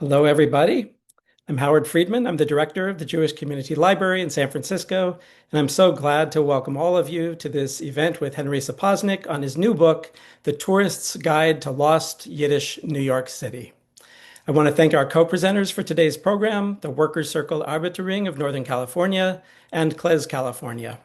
Hello, everybody. I'm Howard Friedman. I'm the director of the Jewish Community Library in San Francisco, and I'm so glad to welcome all of you to this event with Henry Sapoznik on his new book, The Tourist's Guide to Lost Yiddish New York City. I want to thank our co-presenters for today's program, the Workers' Circle Arbitering of Northern California and CLES California.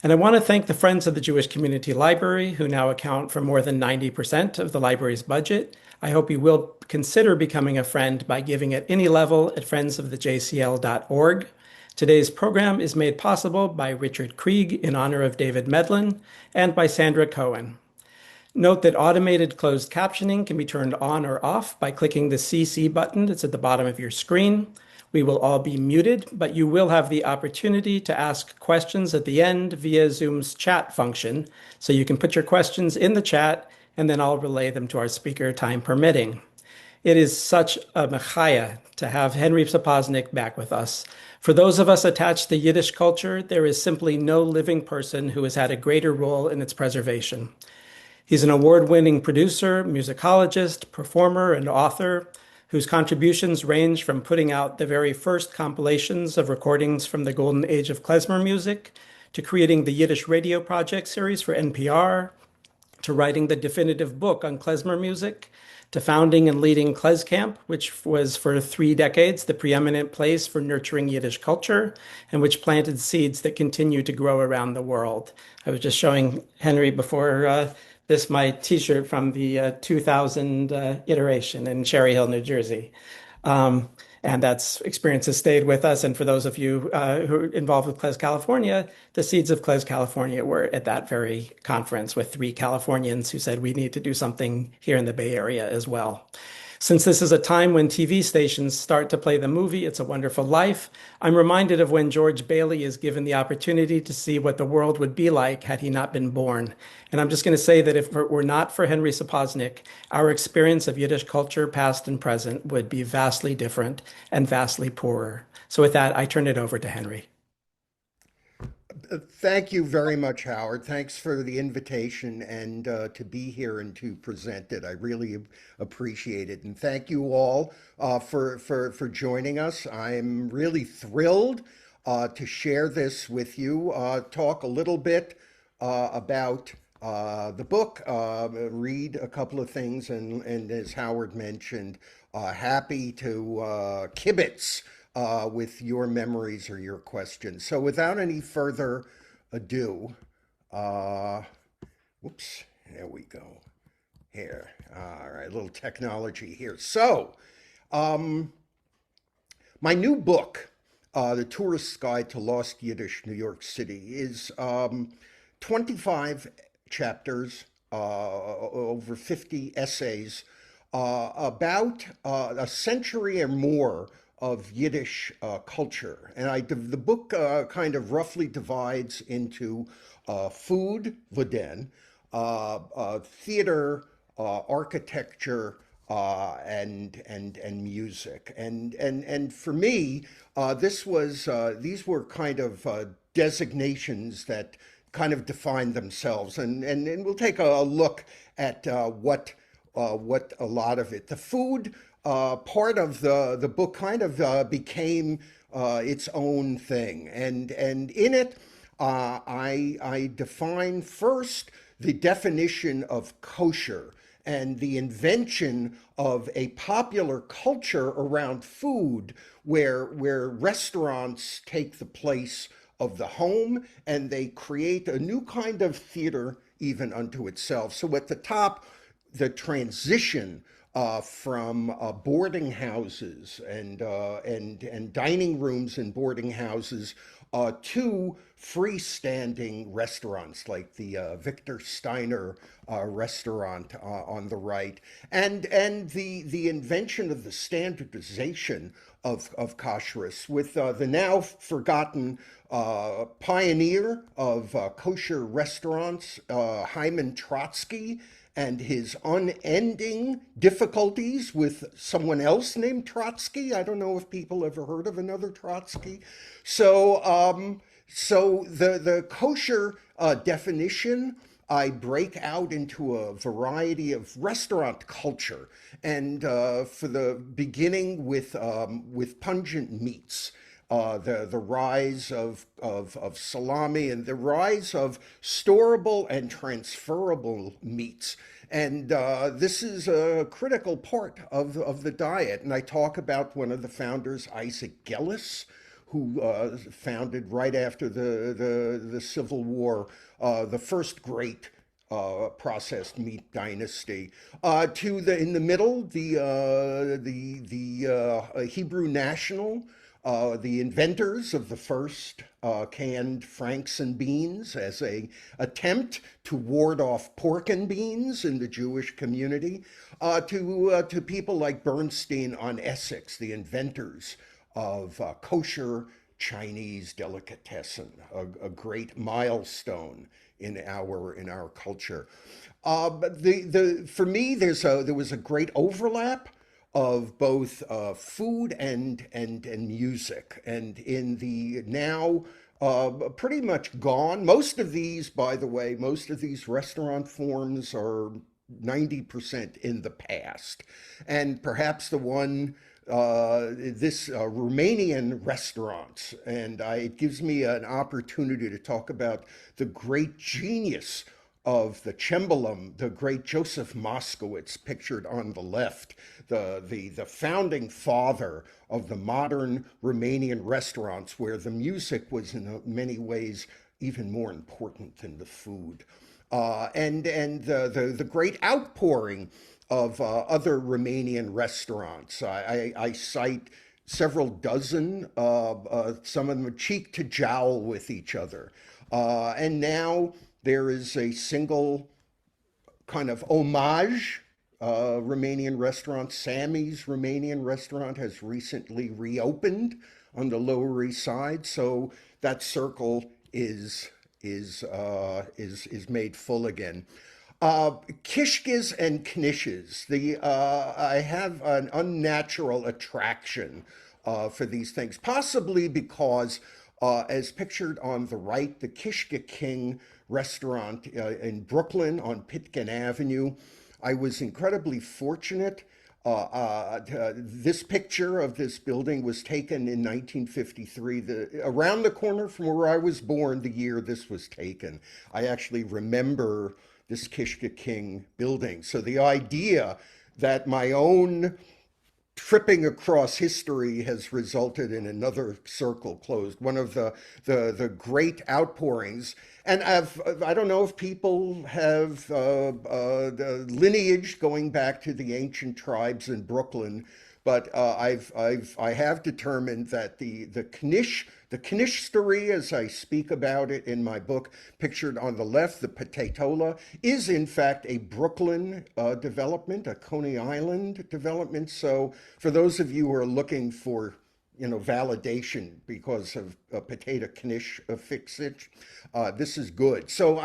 And I want to thank the Friends of the Jewish Community Library, who now account for more than 90% of the library's budget. I hope you will consider becoming a friend by giving at any level at friendsofthejcl.org. Today's program is made possible by Richard Krieg in honor of David Medlin and by Sandra Cohen. Note that automated closed captioning can be turned on or off by clicking the CC button that's at the bottom of your screen. We will all be muted, but you will have the opportunity to ask questions at the end via Zoom's chat function. So you can put your questions in the chat, and then I'll relay them to our speaker, time permitting. It is such a mechaya to have Henry Sapoznik back with us. For those of us attached to Yiddish culture, there is simply no living person who has had a greater role in its preservation. He's an award-winning producer, musicologist, performer, and author whose contributions range from putting out the very first compilations of recordings from the golden age of klezmer music, to creating the Yiddish Radio Project series for NPR, to writing the definitive book on klezmer music, to founding and leading Klez Camp, which was for 3 decades the preeminent place for nurturing Yiddish culture, and which planted seeds that continue to grow around the world. I was just showing Henry before my t-shirt from the 2000 iteration in Cherry Hill, New Jersey. And that experience has stayed with us. And for those of you who are involved with CLES California, the seeds of CLES California were at that very conference with 3 Californians who said we need to do something here in the Bay Area as well. Since this is a time when TV stations start to play the movie It's a Wonderful Life, I'm reminded of when George Bailey is given the opportunity to see what the world would be like had he not been born. And I'm just going to say that if it were not for Henry Sapoznik, our experience of Yiddish culture, past and present, would be vastly different and vastly poorer. So with that, I turn it over to Henry. Thank you very much, Howard. Thanks for the invitation and to be here and to present it. I really appreciate it. And thank you all for joining us. I'm really thrilled to share this with you, talk a little bit about the book, read a couple of things, and as Howard mentioned, happy to kibitz with your memories or your questions. So without any further ado, whoops, there we go. Here, all right, a little technology here. So, my new book, The Tourist's Guide to Lost Yiddish New York City, is 25 chapters, over 50 essays about a century or more of Yiddish culture. And the book kind of roughly divides into food, vuden, theater, architecture, and music. And for me, these were kind of designations that kind of define themselves. And we'll take a look at what a lot of it. The food part of the book kind of became its own thing, and in it, I define first the definition of kosher and the invention of a popular culture around food, where restaurants take the place of the home and they create a new kind of theater even unto itself. So at the top, the transition from boarding houses and dining rooms in boarding houses to freestanding restaurants like the Victor Steiner restaurant on the right, and the invention of the standardization of kashrus with the now forgotten pioneer of kosher restaurants, Hyman Trotsky, and his unending difficulties with someone else named Trotsky. I don't know if people ever heard of another Trotsky. So the kosher definition I break out into a variety of restaurant culture, and for the beginning with pungent meats. The rise of salami and the rise of storable and transferable meats. And this is a critical part of the diet. And I talk about one of the founders, Isaac Gillis, who founded right after the Civil War, the first great processed meat dynasty. To the in the middle, the Hebrew National, the inventors of the first canned franks and beans as a attempt to ward off pork and beans in the Jewish community, to people like Bernstein on Essex, the inventors of kosher Chinese delicatessen, a great milestone in our culture. But for me, there was a great overlap of both food and music, and in the now pretty much gone. Most of these, by the way, most of these restaurant forms are 90% in the past, and perhaps the one this Romanian restaurants, and it gives me an opportunity to talk about the great genius of the Cembulum, the great Joseph Moskowitz, pictured on the left, the founding father of the modern Romanian restaurants, where the music was in many ways even more important than the food. And the great outpouring of other Romanian restaurants. I cite several dozen, some of them cheek to jowl with each other. And now there is a single kind of homage Romanian restaurant. Sammy's Romanian restaurant has recently reopened on the Lower East Side, so that circle is made full again. Kishkes and knishes. I have an unnatural attraction for these things, possibly because, as pictured on the right, the Kishke King restaurant in Brooklyn on Pitkin Avenue. I was incredibly fortunate. This picture of this building was taken in 1953, around the corner from where I was born, the year this was taken. I actually remember this Kishke King building. So the idea that my own tripping across history has resulted in another circle closed. One of the great outpourings. And I don't know if people have the lineage going back to the ancient tribes in Brooklyn, but I have determined that the Knish story, as I speak about it in my book, pictured on the left, the Potatola, is in fact a Brooklyn development, a Coney Island development. So for those of you who are looking for validation because of a potato knish fixage, this is good. So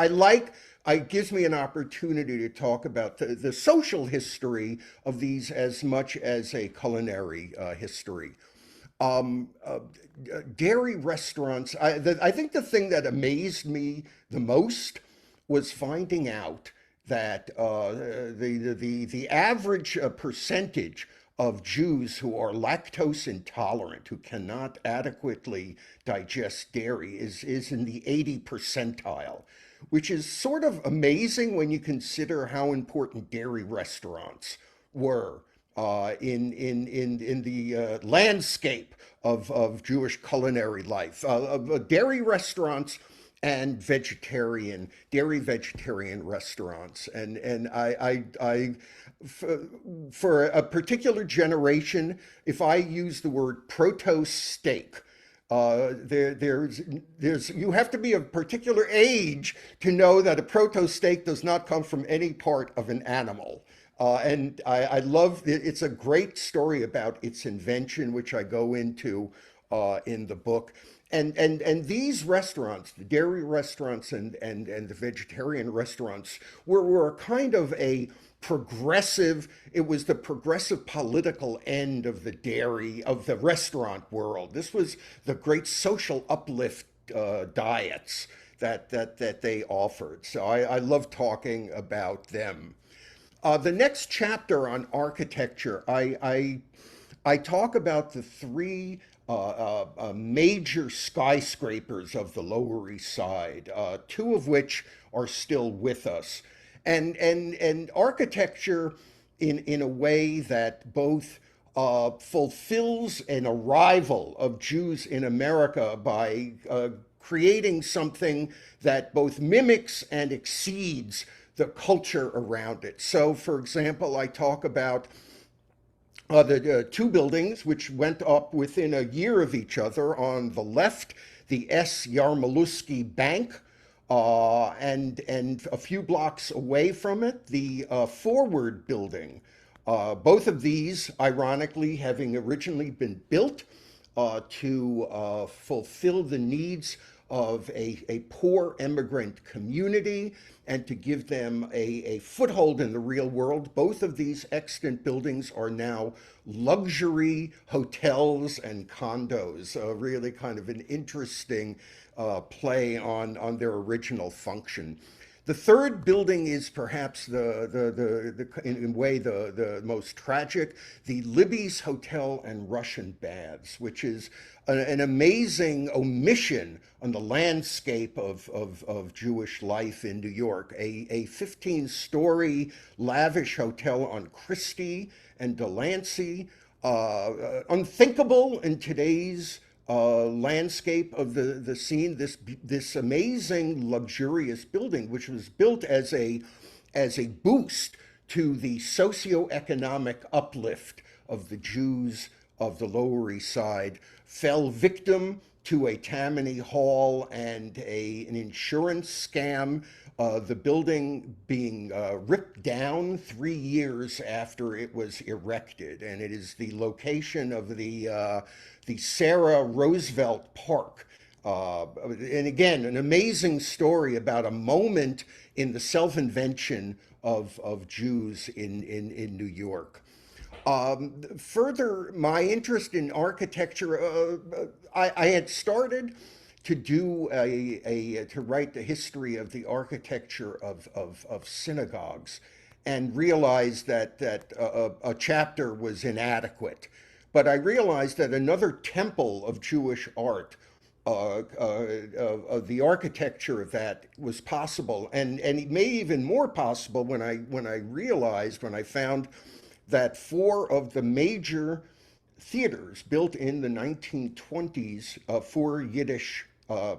it gives me an opportunity to talk about the social history of these as much as a culinary history. Um, uh, Dairy restaurants, I think the thing that amazed me the most was finding out that the average percentage of Jews who are lactose intolerant, who cannot adequately digest dairy, is in the 80 percentile, which is sort of amazing when you consider how important dairy restaurants were in the landscape of Jewish culinary life. Dairy restaurants and dairy vegetarian restaurants. And for a particular generation, if I use the word proto steak, you have to be of particular age to know that a proto steak does not come from any part of an animal. And I love it's a great story about its invention, which I go into in the book. And these restaurants, the dairy restaurants and the vegetarian restaurants, were a kind of a progressive, it was the progressive political end of of the restaurant world. This was the great social uplift diets that they offered. So I love talking about them. The next chapter on architecture, I talk about the three major skyscrapers of the Lower East Side, two of which are still with us, and architecture in a way that both fulfills an arrival of Jews in America by creating something that both mimics and exceeds the culture around it. So, for example, I talk about the two buildings which went up within a year of each other. On the left, the S. Yarmoluski Bank, and a few blocks away from it, the Forward Building. Both of these, ironically, having originally been built to fulfill the needs of a poor immigrant community and to give them a foothold in the real world. Both of these extant buildings are now luxury hotels and condos, really kind of an interesting play on their original function. The third building is perhaps in a way the most tragic, the Libby's Hotel and Russian Baths, which is an amazing omission on the landscape of Jewish life in New York. A 15-story lavish hotel on Christie and Delancey, unthinkable in today's landscape of the scene. This amazing luxurious building, which was built as a boost to the socioeconomic uplift of the Jews of the Lower East Side, fell victim to a Tammany Hall and an insurance scam. The building being ripped down 3 years after it was erected, and it is the location of the Sarah Roosevelt Park. And again, an amazing story about a moment in the self-invention of Jews in New York. Further, my interest in architecture, I had started to do to write the history of the architecture of synagogues, and realized that a chapter was inadequate. But I realized that another temple of Jewish art, of the architecture of that, was possible, and it made even more possible when I found that four of the major theaters built in the 1920s for Yiddish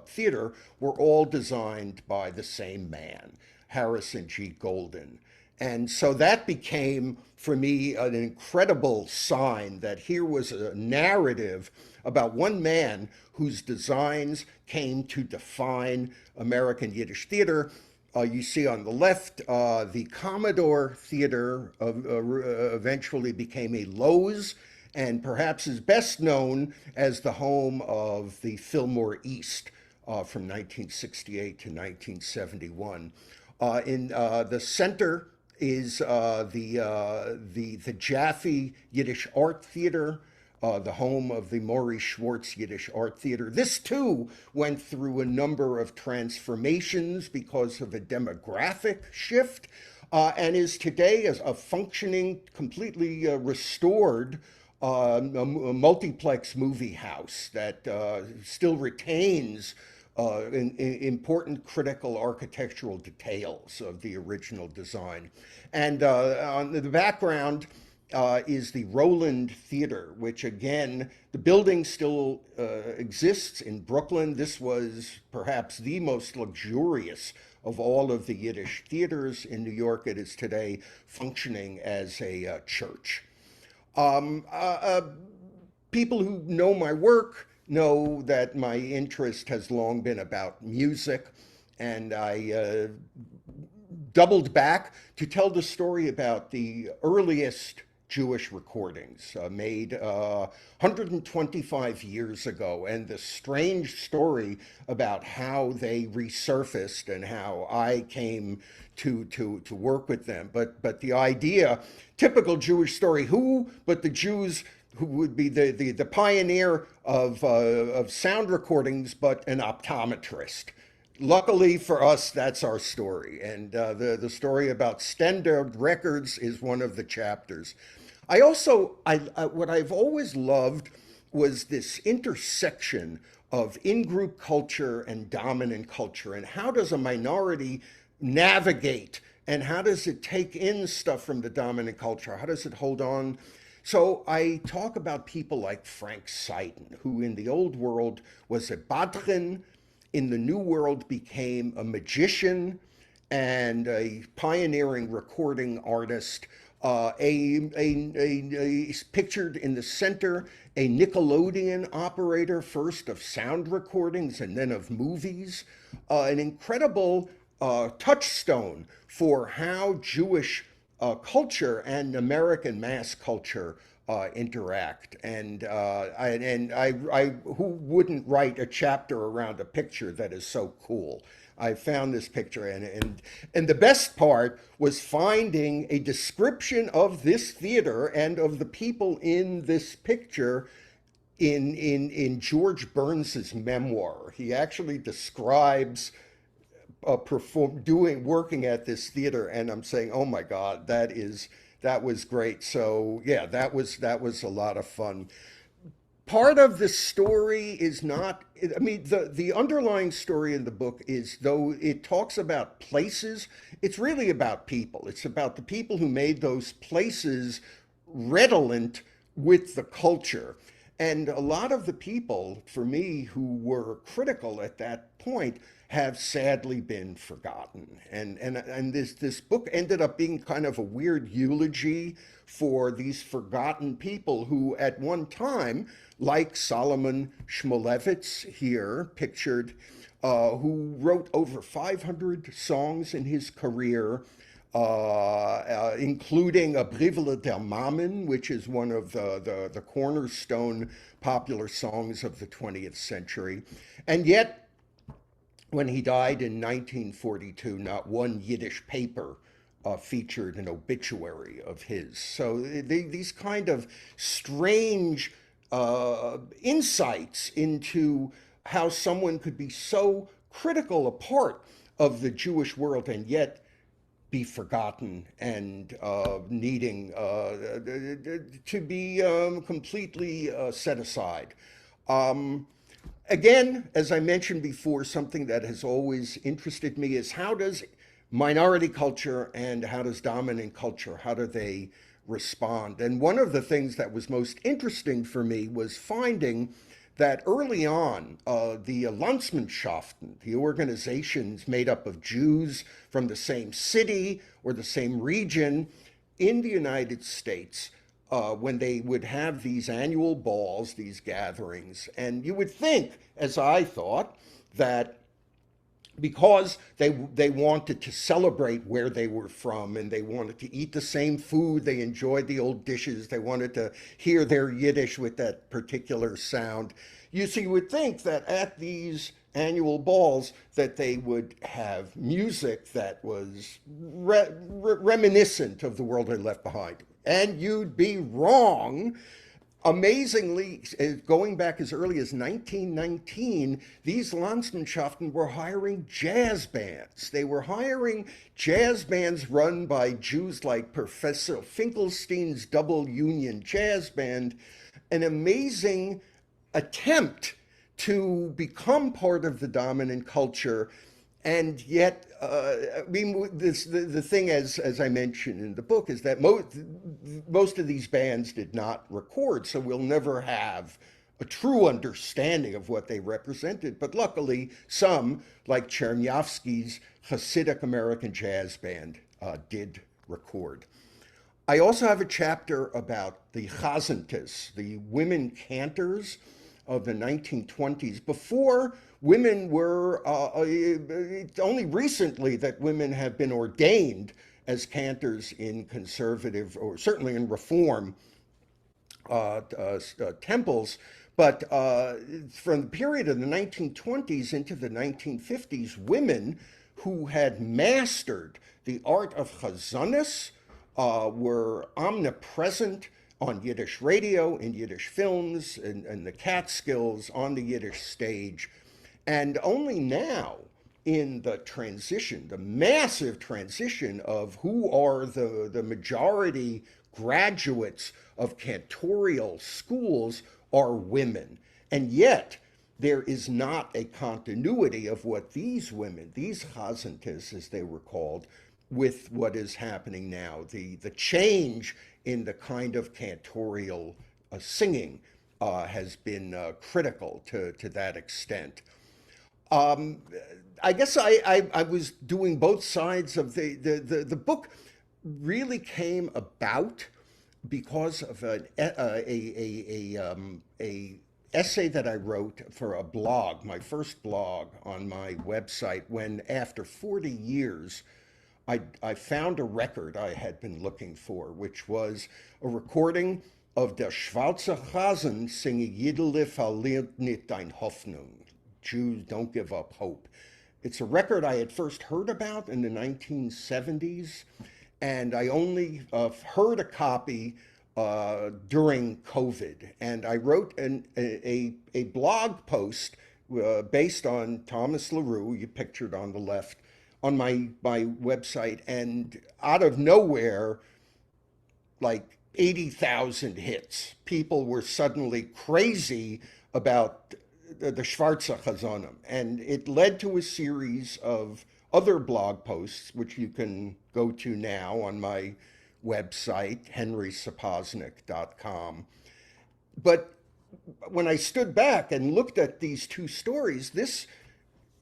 theater were all designed by the same man, Harrison G. Golden. And so that became, for me, an incredible sign that here was a narrative about one man whose designs came to define American Yiddish theater. You see on the left, the Commodore Theater eventually became a Lowe's, and perhaps is best known as the home of the Fillmore East from 1968 to 1971. In the center is the Jaffe Yiddish Art Theater, the home of the Maurice Schwartz Yiddish Art Theater. This too went through a number of transformations because of a demographic shift, and is today as a functioning, completely restored a multiplex movie house that still retains important critical architectural details of the original design. And on the background is the Roland Theater, which again, the building still exists in Brooklyn. This was perhaps the most luxurious of all of the Yiddish theaters in New York. It is today functioning as a church. Um, uh, uh, People who know my work know that my interest has long been about music, and I doubled back to tell the story about the earliest Jewish recordings made 125 years ago, and the strange story about how they resurfaced and how I came to work with them. But the idea, typical Jewish story, who but the Jews who would be the pioneer of sound recordings, but an optometrist. Luckily for us, that's our story. And the story about Standard Records is one of the chapters. What I've always loved was this intersection of in-group culture and dominant culture, and how does a minority navigate, and how does it take in stuff from the dominant culture? How does it hold on? So I talk about people like Frank Seiden, who in the old world was a badrin, in the new world became a magician and a pioneering recording artist. Pictured in the center, a Nickelodeon operator, first of sound recordings and then of movies, an incredible touchstone for how Jewish culture and American mass culture interact. Who wouldn't write a chapter around a picture that is so cool? I found this picture, and the best part was finding a description of this theater and of the people in this picture in George Burns's memoir. He actually describes working at this theater, and I'm saying, oh my God, that was great. So yeah, that was a lot of fun. Part of the story is not, I mean, the underlying story in the book is, though it talks about places, it's really about people. It's about the people who made those places redolent with the culture. And a lot of the people, for me, who were critical at that point have sadly been forgotten. And this book ended up being kind of a weird eulogy for these forgotten people who at one time, like Solomon Shmulevitz here pictured, who wrote over 500 songs in his career, including a Brivele der Mamen, which is one of the cornerstone popular songs of the 20th century. And yet, when he died in 1942, not one Yiddish paper featured an obituary of his. So these kind of strange insights into how someone could be so critical a part of the Jewish world and yet be forgotten and needing to be completely set aside. Again, as I mentioned before, something that has always interested me is, how does minority culture and how does dominant culture, how do they respond? And one of the things that was most interesting for me was finding that early on, the Landsmannschaften, the organizations made up of Jews from the same city or the same region in the United States, when they would have these annual balls, these gatherings, and you would think, as I thought, that because they wanted to celebrate where they were from and they wanted to eat the same food, they enjoyed the old dishes, they wanted to hear their Yiddish with that particular sound. You would think that at these annual balls that they would have music that was reminiscent of the world they left behind. And you'd be wrong. Amazingly, going back as early as 1919, these Landsmannschaften were hiring jazz bands. They were hiring jazz bands run by Jews like Professor Finkelstein's Double Union Jazz Band, an amazing attempt to become part of the dominant culture. And yet, I mean, the thing, as I mentioned in the book, is that most of these bands did not record, so we'll never have a true understanding of what they represented. But luckily, some, like Chernyavsky's Hasidic American Jazz Band, did record. I also have a chapter about the Chazantes, the women cantors of the 1920s, before women were, only recently that women have been ordained as cantors in conservative, or certainly in reform temples. But from the period of the 1920s into the 1950s, women who had mastered the art of chazanis were omnipresent on Yiddish radio, in Yiddish films, and the Catskills, on the Yiddish stage. And only now, in the transition, the massive transition of who are the majority graduates of cantorial schools are women. And yet, there is not a continuity of what these women, these chazantes as they were called, with what is happening now. The change in the kind of cantorial singing has been critical to that extent. Um, I guess I was doing both sides of the book really came about because of a essay that I wrote for a blog, my first blog on my website, when after 40 years I found a record I had been looking for, which was a recording of Der Schwarze Hasen singing Yiddele verliert nicht dein Hoffnung. Jews don't give up hope. It's a record I had first heard about in the 1970s, and I only heard a copy during COVID. And I wrote a blog post based on Thomas LaRue, you pictured on the left, on my website. And out of nowhere, like 80,000 hits. People were suddenly crazy about the Schwarze Chazonim. And it led to a series of other blog posts, which you can go to now on my website, henrysapoznik.com. But when I stood back and looked at these two stories, this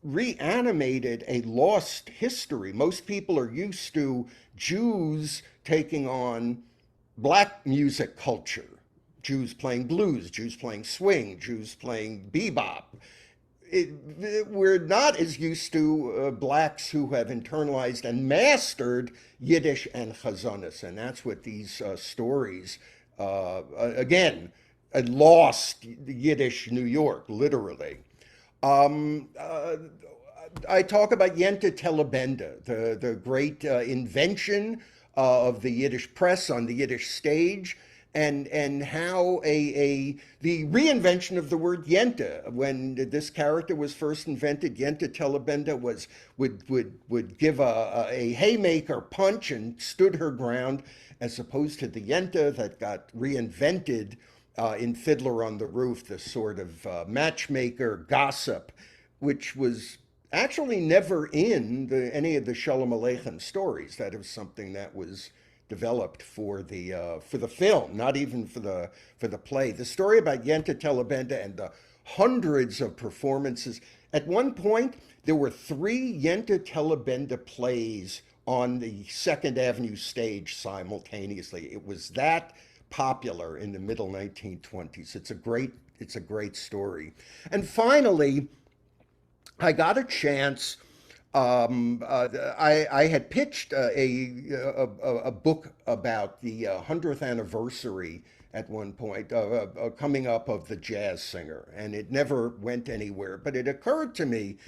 reanimated a lost history. Most people are used to Jews taking on black music culture. Jews playing blues, Jews playing swing, Jews playing bebop. We're not as used to blacks who have internalized and mastered Yiddish and Chazonis, and that's what these stories, again, a lost Yiddish New York, literally. Um, uh, I talk about Yenta Telebenda, the great invention of the Yiddish press on the Yiddish stage, and how the reinvention of the word Yenta, when this character was first invented, Yenta Telebenda would give a haymaker punch and stood her ground, as opposed to the Yenta that got reinvented in Fiddler on the Roof, the sort of matchmaker gossip, which was actually never in any of the Shalom Aleichem stories. That is something that was developed for the film, not even for the play. The story about Yenta Telebenda and the hundreds of performances. At one point, there were 3 Yenta Telebenda plays on the Second Avenue stage simultaneously. It was that popular in the middle 1920s. It's a great story. And finally, I got a chance. I had pitched a book about the 100th anniversary at one point, coming up of the jazz singer, and it never went anywhere. But it occurred to me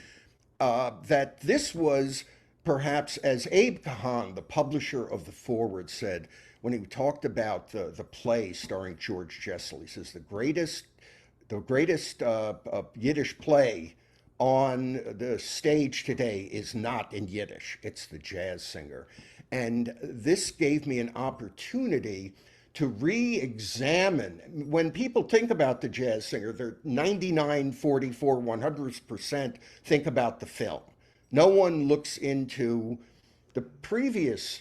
that this was perhaps, as Abe Kahan, the publisher of The Forward, said when he talked about the play starring George Jessel, he says the greatest Yiddish play on the stage today is not in Yiddish, it's the jazz singer. And this gave me an opportunity to re-examine. When people think about the jazz singer, they're 99, 44, 100% think about the film. No one looks into the previous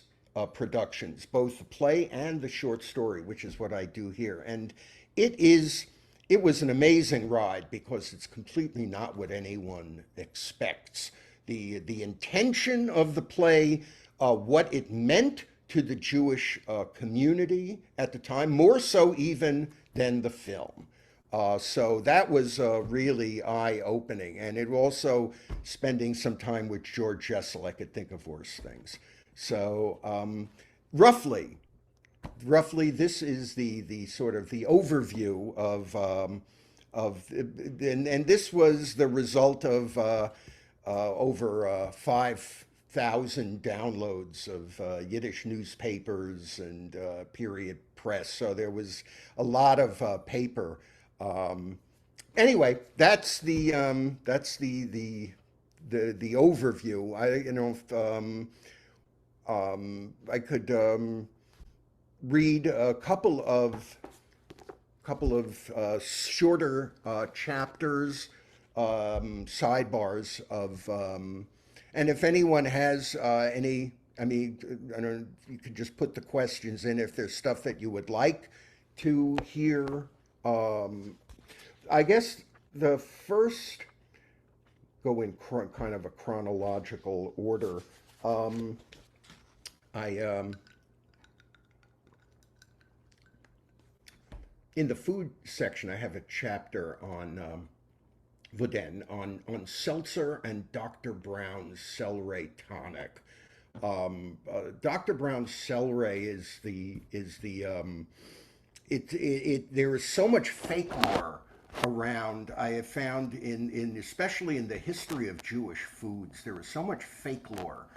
productions, both the play and the short story, which is what I do here. And it is it was an amazing ride because it's completely not what anyone expects. The intention of the play, what it meant to the Jewish community at the time, more so even than the film. So that was really eye-opening, and it also spending some time with George Jessel. I could think of worse things. So roughly, this is the sort of the overview and this was the result of over 5,000 downloads of Yiddish newspapers and period press. So there was a lot of paper. Anyway, that's the the overview. I could read a couple of shorter chapters, sidebars of, and if anyone has any, I mean, I don't, you could just put the questions in if there's stuff that you would like to hear. Um, I guess the first go in kind of a chronological order. Um, I In the food section, I have a chapter on Vuden, on seltzer and Dr. Brown's Celery tonic. Dr. Brown's Celery there is so much fake lore around. I have found in especially in the history of Jewish foods, there is so much fake lore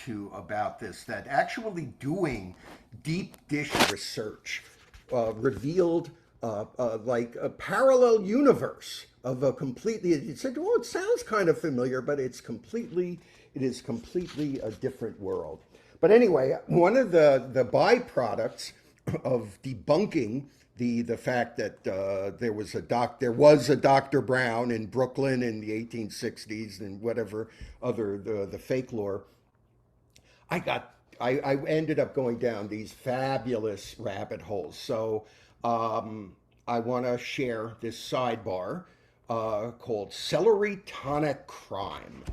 to about this that actually doing deep dish research revealed like a parallel universe of a completely. It said, "Well, it sounds kind of familiar, but it is completely a different world." But anyway, one of the byproducts of debunking the fact that there was a Dr. Brown in Brooklyn in the 1860s and whatever other the fake lore, I ended up going down these fabulous rabbit holes. So I want to share this sidebar called Celery Tonic Crime.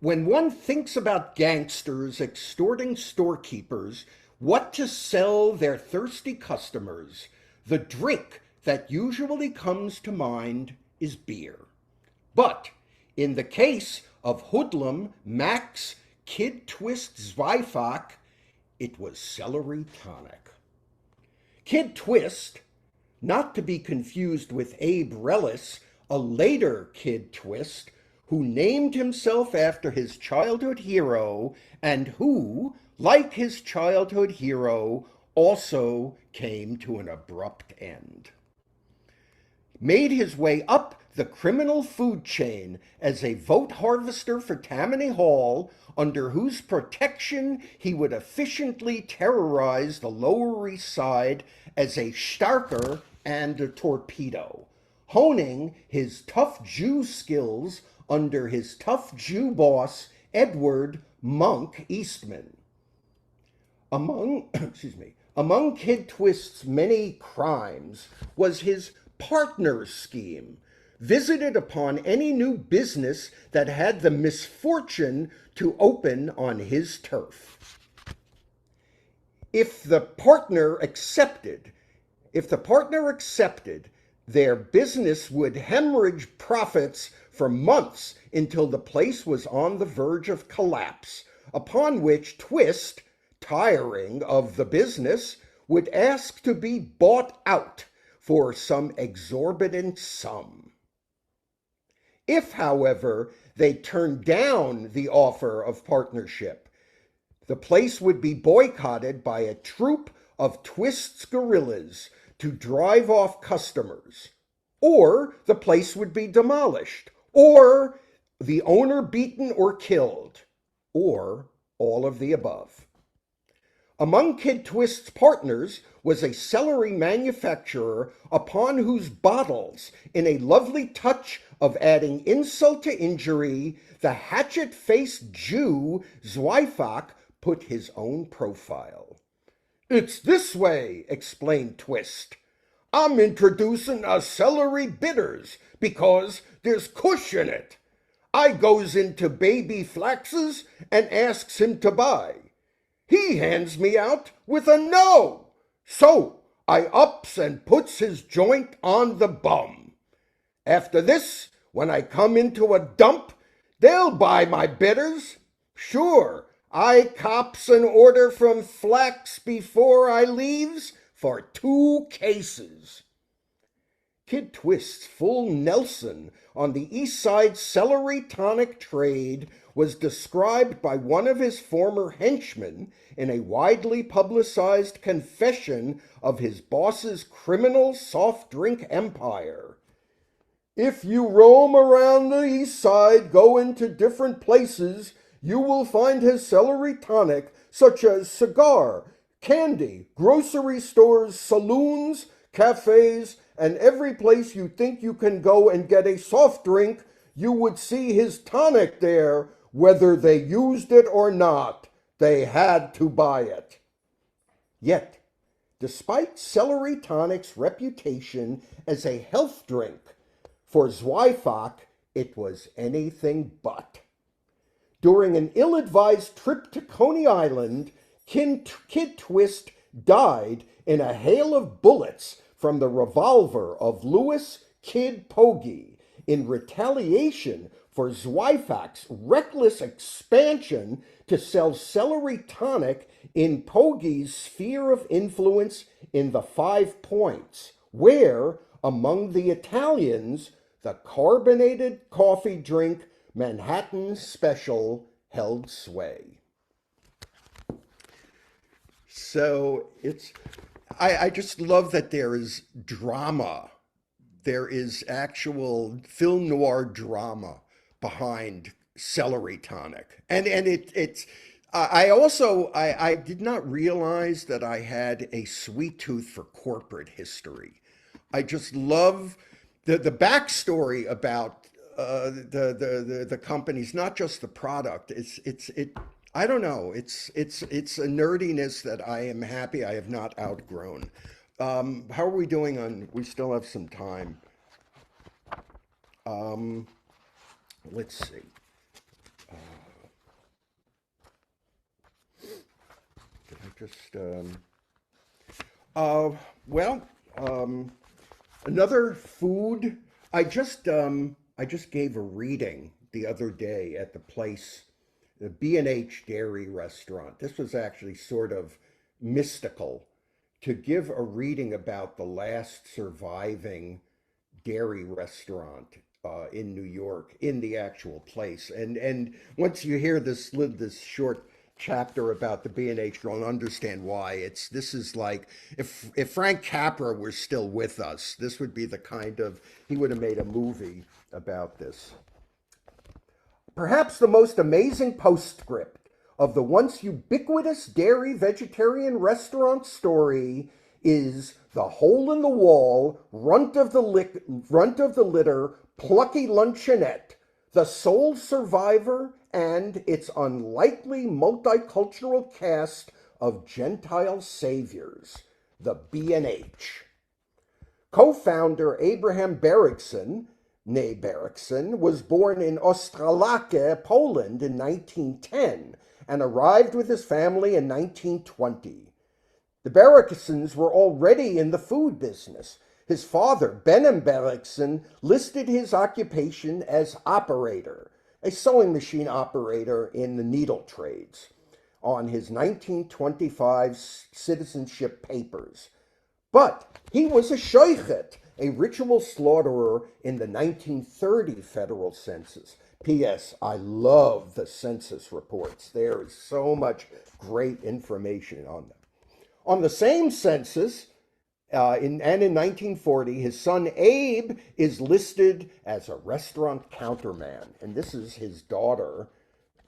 When one thinks about gangsters extorting storekeepers what to sell their thirsty customers, the drink that usually comes to mind is beer. But in the case of Hoodlum Max Kid Twist Zweifach, it was celery tonic. Kid Twist, not to be confused with Abe Relis, a later Kid Twist, who named himself after his childhood hero and who, like his childhood hero, also came to an abrupt end. Made his way up the criminal food chain as a vote harvester for Tammany Hall, under whose protection he would efficiently terrorize the Lower East Side as a starker and a torpedo, honing his tough Jew skills under his tough Jew boss, Edward Monk Eastman. Among Kid Twist's many crimes was his partner scheme, visited upon any new business that had the misfortune to open on his turf. If the partner accepted, their business would hemorrhage profits for months until the place was on the verge of collapse, upon which Twist, tiring of the business, would ask to be bought out for some exorbitant sum. If, however, they turned down the offer of partnership, the place would be boycotted by a troop of Twist's guerrillas to drive off customers, or the place would be demolished, or the owner beaten or killed, or all of the above. Among Kid Twist's partners was a celery manufacturer upon whose bottles, in a lovely touch of adding insult to injury, the hatchet-faced Jew Zweifach put his own profile. "It's this way," explained Twist. "I'm introducing a celery bitters because there's kush in it. I goes into Baby Flax's and asks him to buy. He hands me out with a no. So I ups and puts his joint on the bum. After this, when I come into a dump, they'll buy my bitters. Sure, I cops an order from Flax before I leaves for 2 cases. Kid Twist's full Nelson on the East Side celery tonic trade was described by one of his former henchmen in a widely publicized confession of his boss's criminal soft drink empire. If you roam around the east side, go into different places, you will find his celery tonic, such as cigar, candy, grocery stores, saloons, cafes, and every place you think you can go and get a soft drink, you would see his tonic there, whether they used it or not. They had to buy it. Yet, despite celery tonic's reputation as a health drink, for Zweifach it was anything but. During an ill-advised trip to Coney Island, Kid Twist died in a hail of bullets from the revolver of Louis Kid Pogge in retaliation for Zweifach's reckless expansion to sell celery tonic in Pogge's sphere of influence in the Five Points, where, among the Italians, the carbonated coffee drink Manhattan Special held sway. So I just love that there is drama. There is actual film noir drama behind celery tonic. It's I did not realize that I had a sweet tooth for corporate history. I just love the backstory about the companies, not just the product. It. I don't know. It's a nerdiness that I am happy I have not outgrown. How are we doing on? We still have some time. Um, let's see. Did I just? Uh, well, um, Another food. I just gave a reading the other day at the place, the B&H Dairy Restaurant. This was actually sort of mystical to give a reading about the last surviving dairy restaurant in New York, in the actual place. And once you hear this short chapter about the B&H, you'll understand why. This is like if Frank Capra were still with us, this would be the kind of, he would have made a movie about this. Perhaps the most amazing postscript of the once ubiquitous dairy vegetarian restaurant story is the hole in the wall, runt of the litter, plucky luncheonette, the sole survivor and its unlikely multicultural cast of Gentile saviors, the B&H. Co-founder Abraham Berikson, née Berikson, was born in Ostrolake, Poland in 1910 and arrived with his family in 1920. The Beriksons were already in the food business. His father, Benem Berikson, listed his occupation as operator, a sewing machine operator in the needle trades, on his 1925 citizenship papers. But he was a shoichet, a ritual slaughterer in the 1930 federal census. P.S. I love the census reports. There is so much great information on them. On the same census, in 1940, his son Abe is listed as a restaurant counterman. And this is his daughter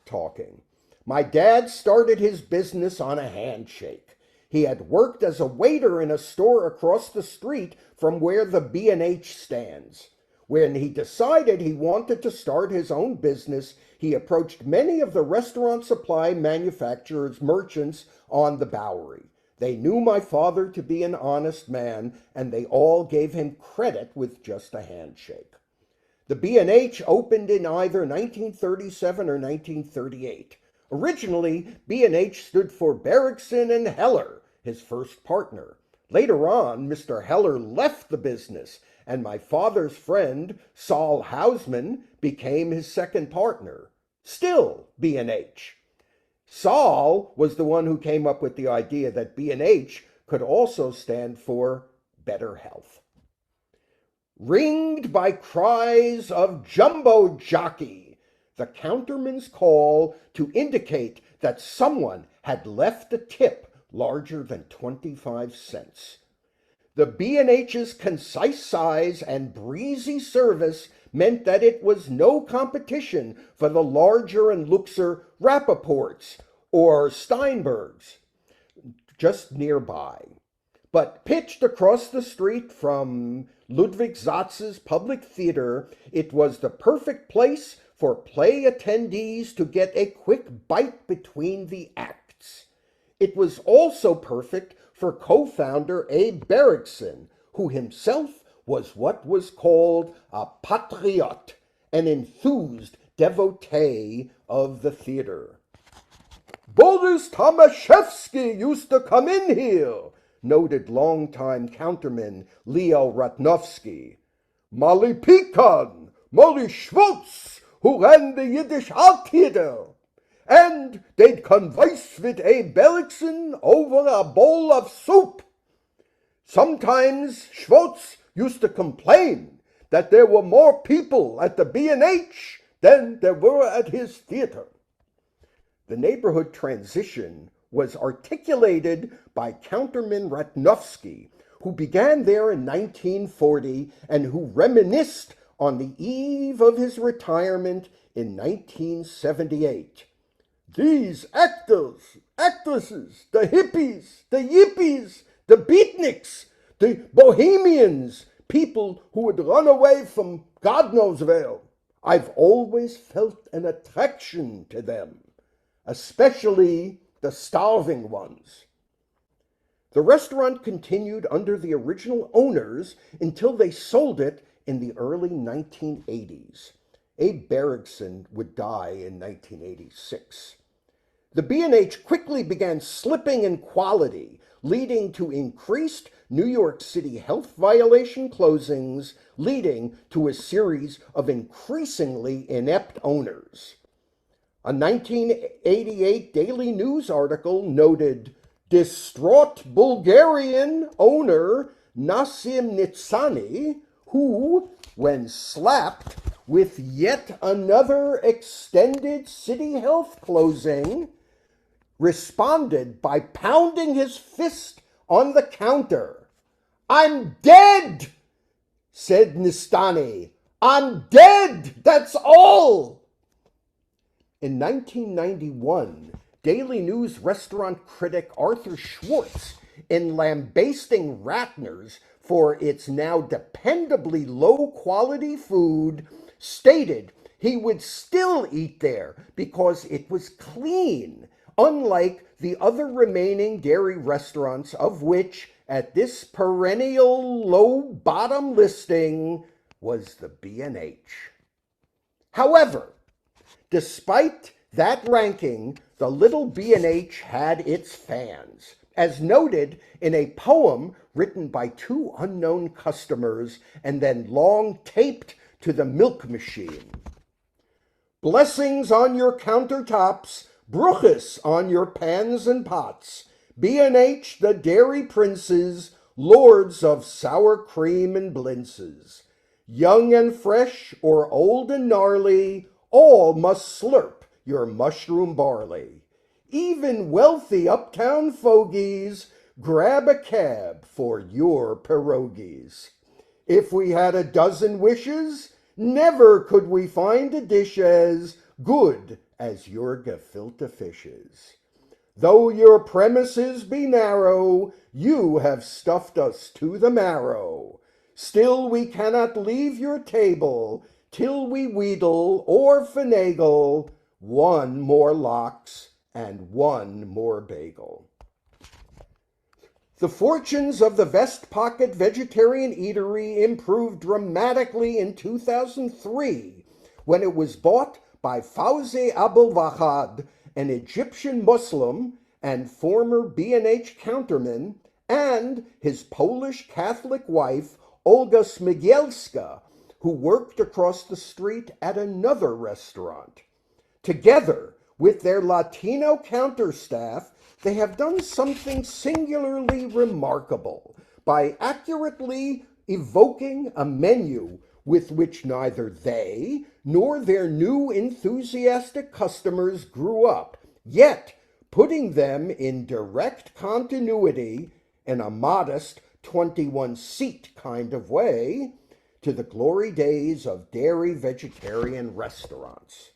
talking. My dad started his business on a handshake. He had worked as a waiter in a store across the street from where the B&H stands. When he decided he wanted to start his own business, he approached many of the restaurant supply manufacturers' merchants on the Bowery. They knew my father to be an honest man, and they all gave him credit with just a handshake. The B&H opened in either 1937 or 1938. Originally, B&H stood for Berikson and Heller, his first partner. Later on, Mr. Heller left the business, and my father's friend, Saul Hausman, became his second partner. Still B&H. Saul was the one who came up with the idea that B&H could also stand for better health. Ringed by cries of jumbo jockey, the counterman's call to indicate that someone had left a tip larger than 25 cents. The B&H's concise size and breezy service meant that it was no competition for the larger and luxer Rappaports or Steinbergs just nearby. But pitched across the street from Ludwig Zatz's Public Theater, it was the perfect place for play attendees to get a quick bite between the acts. It was also perfect for co-founder Abe Bergson, who himself was what was called a patriot, an enthused devotee of the theater. Boris Tomaszewski used to come in here, noted longtime counterman Leo Ratnowski. Molly Pecan, Molly Schwartz, who ran the Yiddish art theater. And they'd converse with Abe Bergson over a bowl of soup. Sometimes Schwartz used to complain that there were more people at the B&H than there were at his theater. The neighborhood transition was articulated by Counterman Ratnowski, who began there in 1940 and who reminisced on the eve of his retirement in 1978. These actors, actresses, the hippies, the yippies, the beatniks, the bohemians, people who had run away from God knows where. I've always felt an attraction to them, especially the starving ones. The restaurant continued under the original owners until they sold it in the early 1980s. Abe Bergson would die in 1986. The B&H quickly began slipping in quality, leading to increased New York City health violation closings, leading to a series of increasingly inept owners. A 1988 Daily News article noted distraught Bulgarian owner Nassim Nitsani, who, when slapped with yet another extended city health closing, responded by pounding his fist on the counter. "I'm dead," said Nistani. "I'm dead, that's all." In 1991, Daily News restaurant critic Arthur Schwartz, in lambasting Ratner's for its now dependably low-quality food, stated he would still eat there because it was clean, unlike the other remaining dairy restaurants, of which, at this perennial low-bottom listing, was the B&H. However, despite that ranking, the little B&H had its fans, as noted in a poem written by two unknown customers and then long taped to the milk machine. Blessings on your countertops, bruchas on your pans and pots, B&H the dairy princes, lords of sour cream and blintzes. Young and fresh or old and gnarly, all must slurp your mushroom barley. Even wealthy uptown fogies grab a cab for your pierogies. If we had a dozen wishes, never could we find a dish as good as your gefilte fishes. Though your premises be narrow, you have stuffed us to the marrow. Still we cannot leave your table till we wheedle or finagle one more lox and one more bagel. The fortunes of the Vest Pocket Vegetarian Eatery improved dramatically in 2003 when it was bought by Fawzi Abulwahad, an Egyptian Muslim and former B&H counterman, and his Polish Catholic wife, Olga Smigielska, who worked across the street at another restaurant. Together with their Latino counter staff, they have done something singularly remarkable by accurately evoking a menu with which neither they nor their new enthusiastic customers grew up, yet putting them in direct continuity in a modest 21 seat kind of way to the glory days of dairy vegetarian restaurants.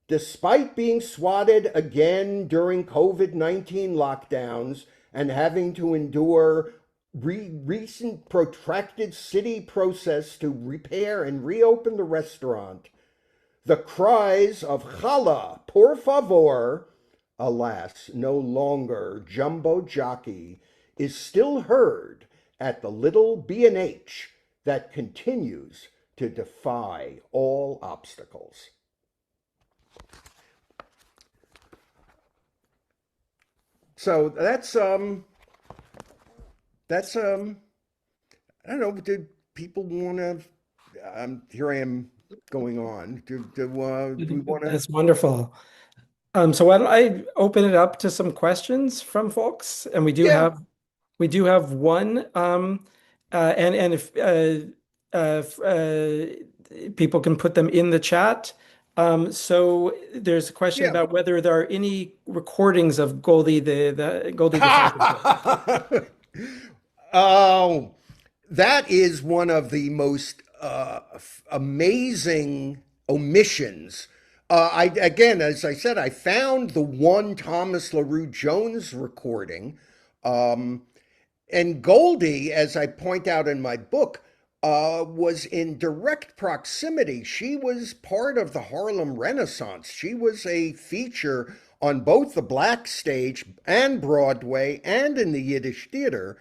Despite being swatted again during COVID 19 lockdowns and having to endure recent protracted city protests to repair and reopen the restaurant, the cries of challah, por favor, alas, no longer jumbo jockey, is still heard at the little B&H that continues to defy all obstacles. So that's I don't know. Did people want to? Here I am going on. Do we want to? That's wonderful. So why don't I open it up to some questions from folks? And Yeah, we do have one. And if people can put them in the chat. So there's a question yeah. about whether there are any recordings of Goldie the Sapoznik. Oh, that is one of the most amazing omissions. I again, as I said, I found the one Thomas LaRue Jones recording. Um, And Goldie, as I point out in my book, was in direct proximity. She was part of the Harlem Renaissance. She was a feature on both the Black stage and Broadway and in the Yiddish theater.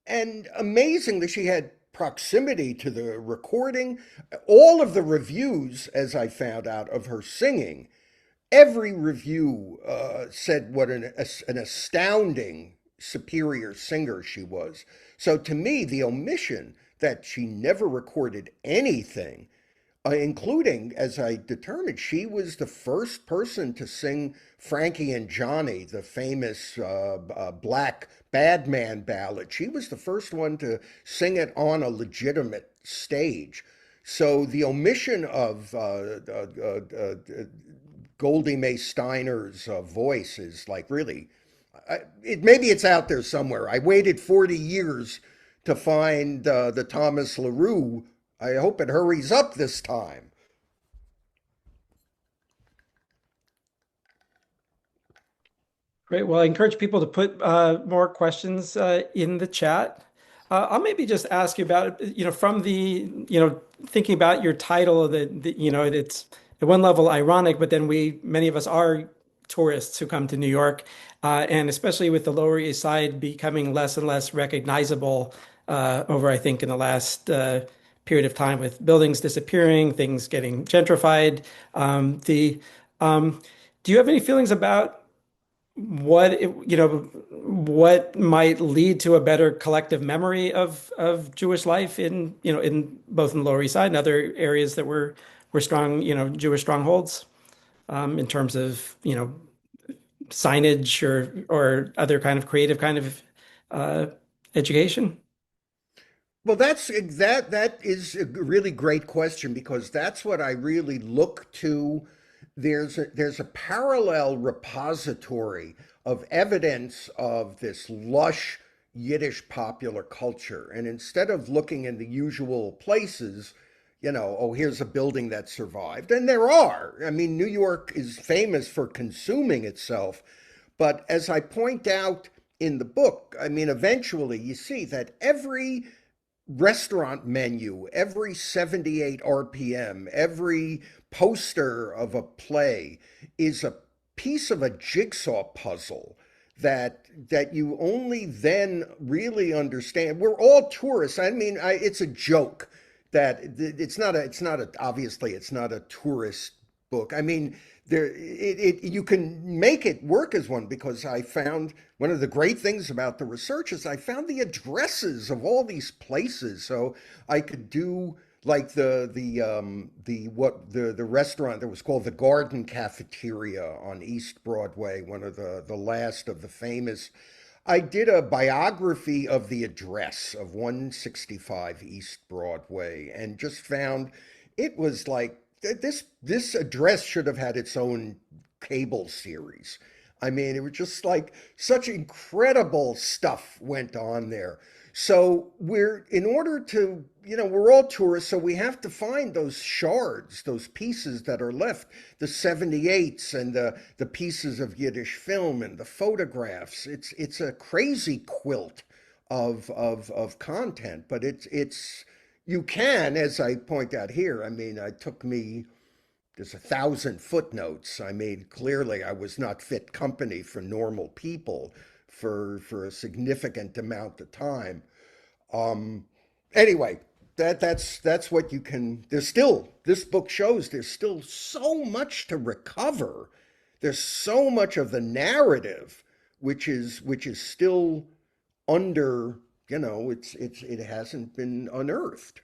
And amazingly, she had proximity to the recording. All of the reviews, as I found out, of her singing, every review said what an astounding superior singer she was. So to me, the omission that she never recorded anything, including, as I determined, she was the first person to sing Frankie and Johnny, the famous black bad man ballad. She was the first one to sing it on a legitimate stage. So the omission of Goldie Mae Steiner's voice is like really, maybe it's out there somewhere. I waited 40 years to find the Thomas LaRue. I hope it hurries up this time. Great. Well, I encourage people to put more questions in the chat. I'll maybe just ask you about, from thinking about your title, it's at one level ironic, but then many of us are tourists who come to New York, and especially with the Lower East Side becoming less and less recognizable over, I think, in the last period of time with buildings disappearing, things getting gentrified. Do you have any feelings about what might lead to a better collective memory of Jewish life in both in the Lower East Side and other areas that were strong, Jewish strongholds, in terms of, signage or other kind of creative kind of uh, education? Well, that is a really great question because that's what I really look to. There's a parallel repository of evidence of this lush Yiddish popular culture, and instead of looking in the usual places, oh, here's a building that survived, and there are. I mean, New York is famous for consuming itself, but as I point out in the book, I mean, eventually you see that every restaurant menu, every 78 RPM, every poster of a play is a piece of a jigsaw puzzle that you only then really understand. We're all tourists. I mean, it's a joke that it's not a obviously it's not a tourist book. I mean, you can make it work as one because I found one of the great things about the research is I found the addresses of all these places, so I could do like the restaurant that was called the Garden Cafeteria on East Broadway, one of the last of the famous. I did a biography of the address of 165 East Broadway and just found it was like this address should have had its own cable series. I mean, it was just like such incredible stuff went on there. So in order to, we're all tourists, so we have to find those shards, those pieces that are left, the 78s and the pieces of Yiddish film and the photographs. It's a crazy quilt of content, but you can, as I point out here, I mean, it took me there's 1,000 footnotes. I made clearly I was not fit company for normal people for a significant amount of time. Um, anyway, that's what you can. There's still this book shows there's still so much to recover. There's so much of the narrative which is still under. It hasn't been unearthed.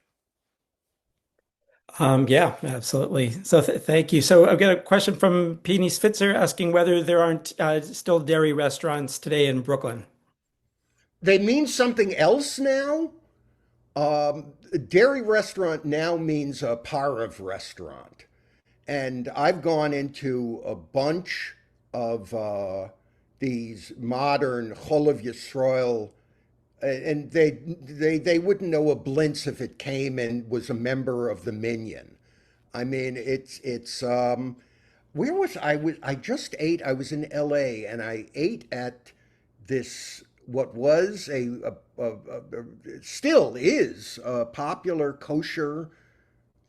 Yeah, absolutely. So thank you. So I've got a question from Peony Spitzer asking whether there aren't still dairy restaurants today in Brooklyn. They mean something else now. A dairy restaurant now means a parve restaurant. And I've gone into a bunch of these modern Cholav Yisrael, and they wouldn't know a blintz if it came and was a member of the Minyan. I mean, it's where was I just ate. I was in L.A. and I ate at this what was still is a popular kosher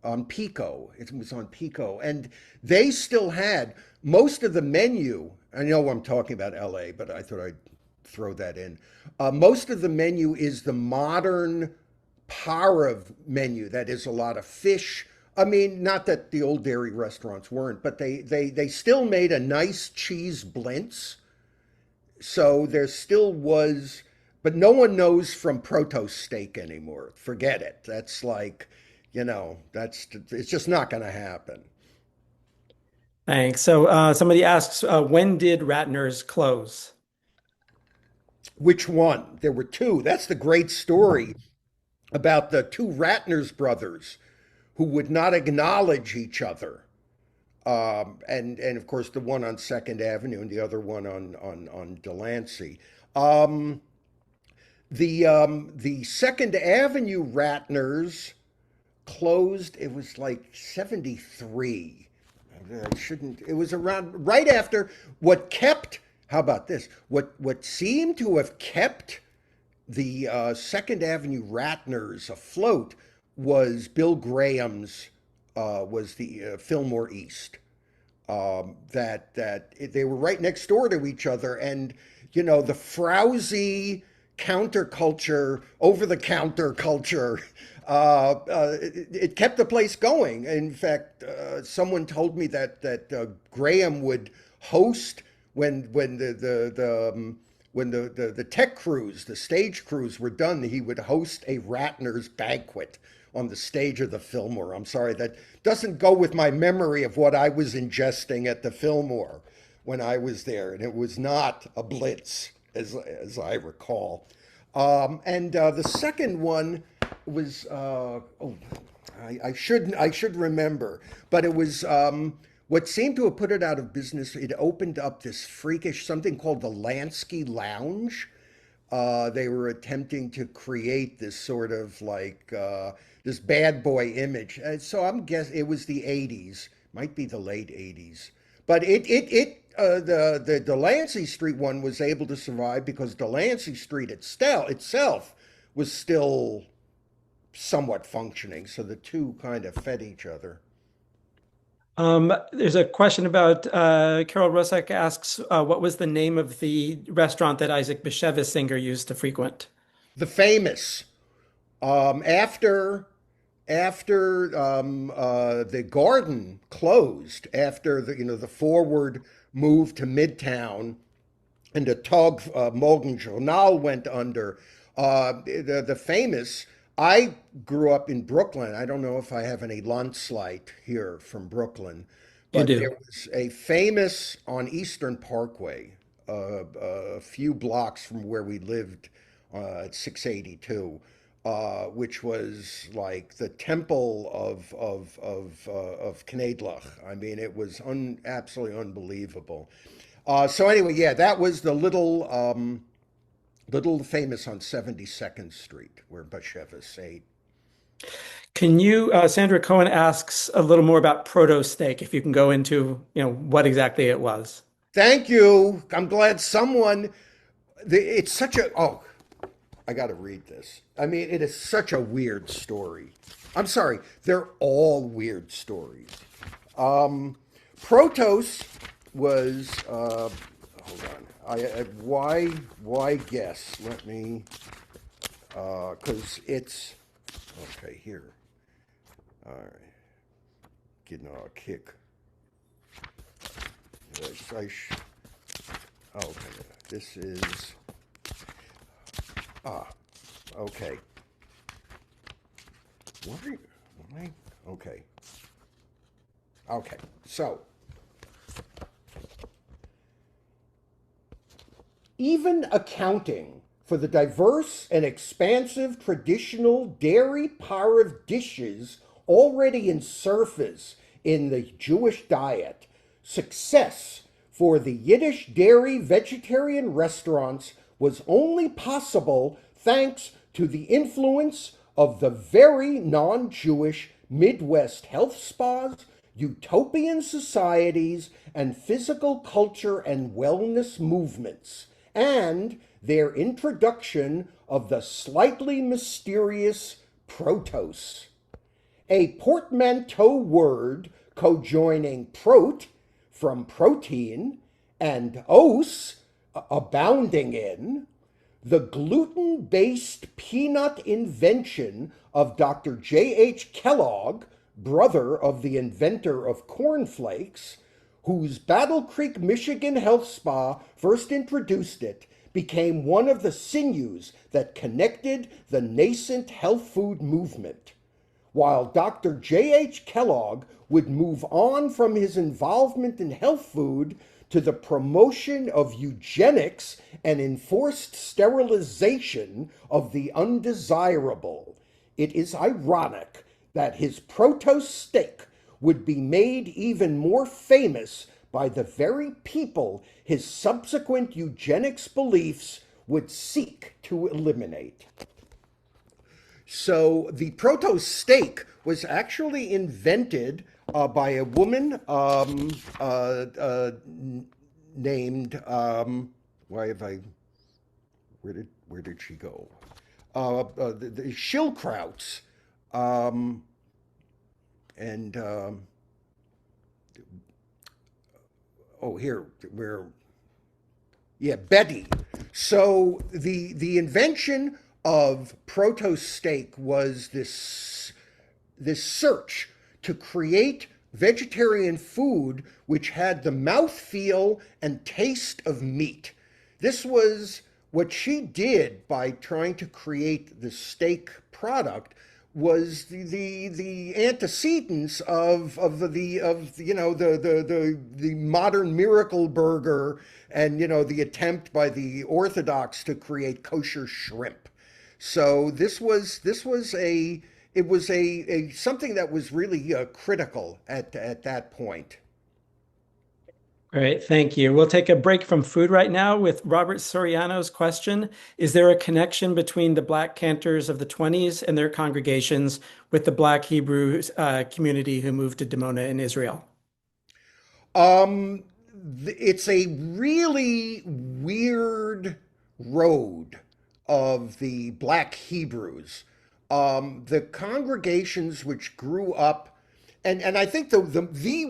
on Pico. It was on Pico, and they still had most of the menu. I know I'm talking about LA, but I thought I'd throw that in. Most of the menu is the modern Parav menu. That is a lot of fish. I mean, not that the old dairy restaurants weren't, but they still made a nice cheese blintz. So there still was, but no one knows from proto steak anymore. Forget it. That's like, it's just not going to happen. Thanks. So somebody asks, when did Ratner's close? Which one? There were two. That's the great story about the two Ratner's brothers who would not acknowledge each other. And of course the one on Second Avenue and the other one on Delancey. Um, the Second Avenue Ratners closed. It was like 73. I shouldn't. It was around right after what kept. How about this? What seemed to have kept the Second Avenue Ratners afloat was Bill Graham's. Was the Fillmore East. They were right next door to each other, and the frowsy counterculture, over the counter culture. It kept the place going. In fact, someone told me that Graham would host when the tech crews, the stage crews were done. He would host a Ratner's banquet on the stage of the Fillmore. I'm sorry, that doesn't go with my memory of what I was ingesting at the Fillmore when I was there, and it was not a blitz, as I recall. And the second one was I should remember, but it was what seemed to have put it out of business. It opened up this freakish something called the Lansky Lounge. They were attempting to create this sort of like this bad boy image. So I'm guessing it was the '80s, might be the late '80s, but the Delancey Street one was able to survive because Delancey Street itself was still somewhat functioning. So the two kind of fed each other. There's a question about Carol Rosak asks, what was the name of the restaurant that Isaac Bashevis singer used to frequent? The famous after the Garden closed, after the forward move to Midtown, and the Tog Morgen Journal went under. The famous. I grew up in Brooklyn. I don't know if I have any Landslight here from Brooklyn, You but there do. was a famous on Eastern Parkway, a few blocks from where we lived at 682, which was like the temple of Knedlach. I mean, it was absolutely unbelievable. So anyway, yeah, that was the little famous on 72nd Street where Bashevis ate. Can you, Sandra Cohen asks a little more about proto steak, if you can go into, what exactly it was. Thank you. I'm glad someone. It's such a. Oh, I got to read this. I mean, it is such a weird story. I'm sorry, they're all weird stories. Protos was. Hold on. Why guess? Let me. Because it's. Okay, here. All right. Getting a kick. Yes, okay. This is. Ah, okay. Why? Okay. Okay. So, even accounting for the diverse and expansive traditional dairy parve dishes already in surface in the Jewish diet, success for the Yiddish dairy vegetarian restaurants was only possible thanks to the influence of the very non Jewish Midwest health spas, utopian societies, and physical culture and wellness movements, and their introduction of the slightly mysterious protos, a portmanteau word cojoining prot from protein and os abounding in, the gluten based peanut invention of Dr. J.H. Kellogg, brother of the inventor of cornflakes, whose Battle Creek, Michigan health spa first introduced it, became one of the sinews that connected the nascent health food movement. While Dr. J.H. Kellogg would move on from his involvement in health food to the promotion of eugenics and enforced sterilization of the undesirable, it is ironic that his proto steak would be made even more famous by the very people his subsequent eugenics beliefs would seek to eliminate. So the proto steak was actually invented by a woman named why have I where did she go? The Schildkrauts, um, and oh here where yeah, Betty. So the invention of proto steak was this search to create vegetarian food which had the mouthfeel and taste of meat. This was what she did by trying to create the steak product was the antecedents of the modern miracle burger and the attempt by the Orthodox to create kosher shrimp. So this was a something that was really critical at that point. Great, thank you. We'll take a break from food right now with Robert Soriano's question. Is there a connection between the Black cantors of the 20s and their congregations with the Black Hebrew community who moved to Dimona in Israel? Um, it's a really weird road of the Black Hebrews. The congregations which grew up, and I think the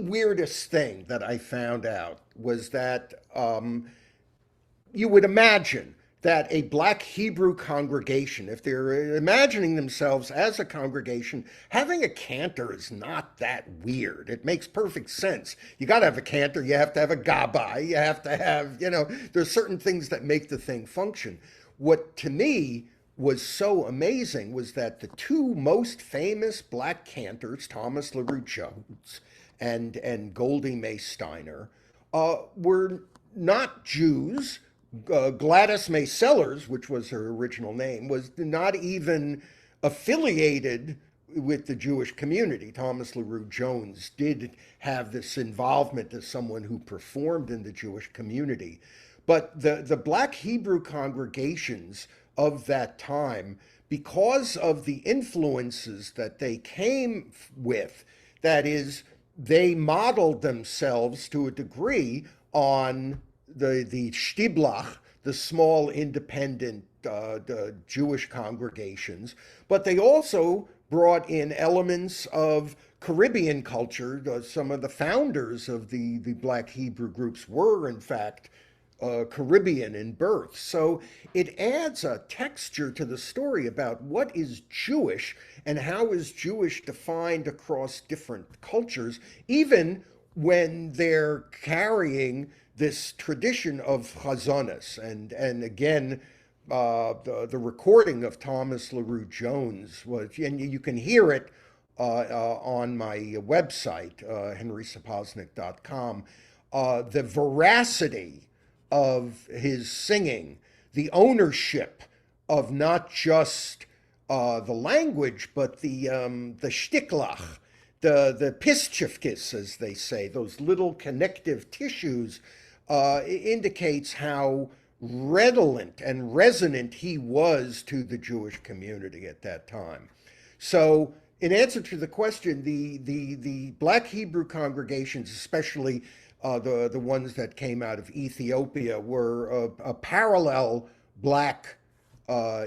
weirdest thing that I found out was that you would imagine that a black Hebrew congregation, if they're imagining themselves as a congregation, having a cantor is not that weird. It makes perfect sense. You got to have a cantor, you have to have a gabbai, you have to have, there's certain things that make the thing function. What to me was so amazing was that the two most famous black cantors, Thomas LaRue Jones and Goldie Mae Steiner, were not Jews. Gladys May Sellers, which was her original name, was not even affiliated with the Jewish community. Thomas LaRue Jones did have this involvement as someone who performed in the Jewish community. But the Black Hebrew congregations of that time, because of the influences that they came with, that is, they modeled themselves to a degree on the Shtiblach, the small independent the Jewish congregations, but they also brought in elements of Caribbean culture. Some of the founders of the Black Hebrew groups were, in fact, Caribbean in birth. So it adds a texture to the story about what is Jewish and how is Jewish defined across different cultures, even when they're carrying this tradition of chazonas. And again, the recording of Thomas LaRue Jones was, and you can hear it on my website, henrysapoznik.com, the veracity of his singing, the ownership of not just the language, but the shtiklach, the pischevkis, as they say, those little connective tissues, indicates how redolent and resonant he was to the Jewish community at that time. So, in answer to the question, the Black Hebrew congregations, especially the ones that came out of Ethiopia, were a parallel Black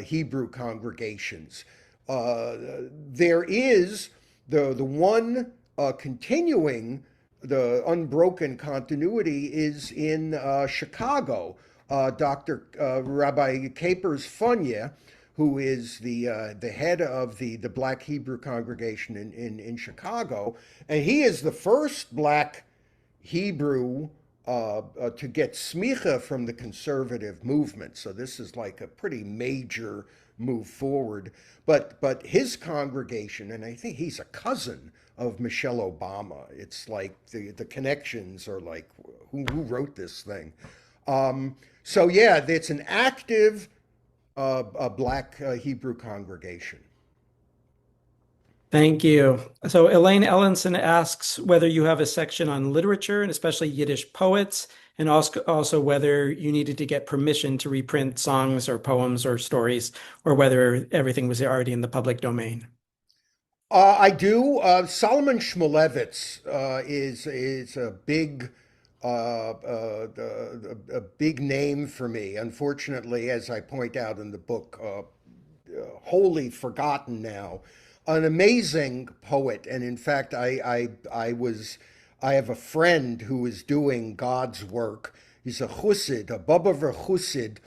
Hebrew congregations. There is the one continuing, the unbroken continuity is in Chicago. Dr. Rabbi Capers Funya, who is the head of the Black Hebrew congregation in Chicago, and he is the first Black Hebrew to get smicha from the conservative movement. So this is like a pretty major move forward. But his congregation, and I think he's a cousin of Michelle Obama. It's like the connections are like who wrote this thing. So yeah, it's an active Black Hebrew congregation. Thank you. So Elaine Ellenson asks whether you have a section on literature and especially Yiddish poets, and also whether you needed to get permission to reprint songs or poems or stories, or whether everything was already in the public domain. I do. Solomon Shmulevitz is a big name for me. Unfortunately, as I point out in the book, wholly forgotten now. An amazing poet, and in fact, I have a friend who is doing God's work. He's a chussid, a Bobover chussid,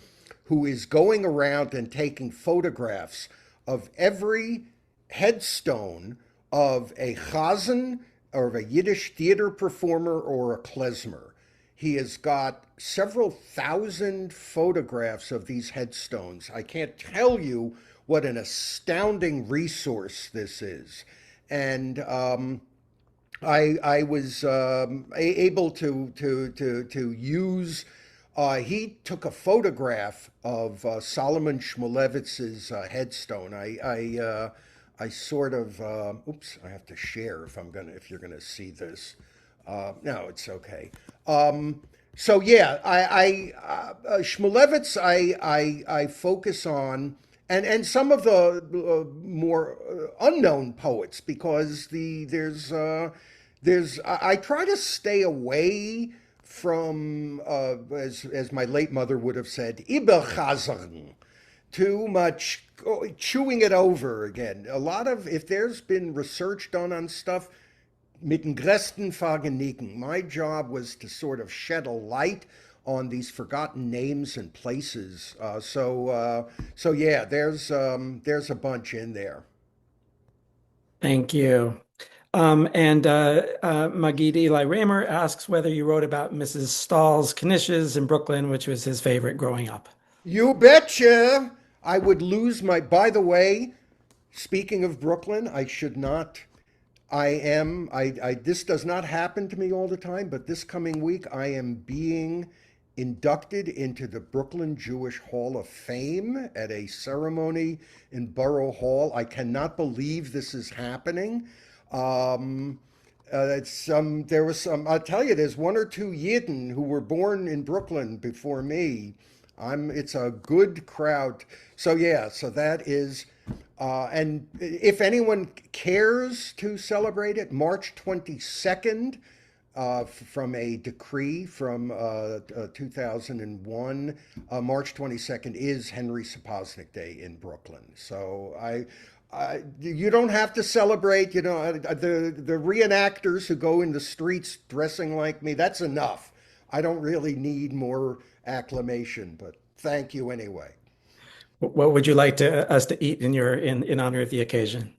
who is going around and taking photographs of every headstone of a chazan or of a Yiddish theater performer or a klezmer. He has got several thousand photographs of these headstones. I can't tell you what an astounding resource this is. And I was able to use. He took a photograph of Solomon Shmulevitz's headstone. I sort of oops. I have to share if you're gonna see this. No, it's okay. So yeah, Shmulevitz I focus on, and some of the more unknown poets, because there's I try to stay away from as my late mother would have said, Iberchazern, too much chewing it over again. A lot of, if there's been research done on stuff, mit den größten Vergnügen. My job was to sort of shed a light on these forgotten names and places. So yeah, there's a bunch in there. Thank you. And Magid Eli Raymer asks whether you wrote about Mrs. Stahl's knishes in Brooklyn, which was his favorite growing up. You betcha. I would lose my. By the way, speaking of Brooklyn, I should not. I am. I. This does not happen to me all the time, but this coming week I am being inducted into the Brooklyn Jewish Hall of Fame at a ceremony in Borough Hall. I cannot believe this is happening. Um, there was some. I'll tell you, there's one or two Yidden who were born in Brooklyn before me. It's a good crowd. So yeah, so that is, and if anyone cares to celebrate it, March 22nd, from a decree from 2001. March 22nd is Henry Sapoznik Day in Brooklyn. So you don't have to celebrate. You know, the reenactors who go in the streets dressing like me. That's enough. I don't really need more acclamation, but thank you anyway. What would you like us to eat in honor of the occasion?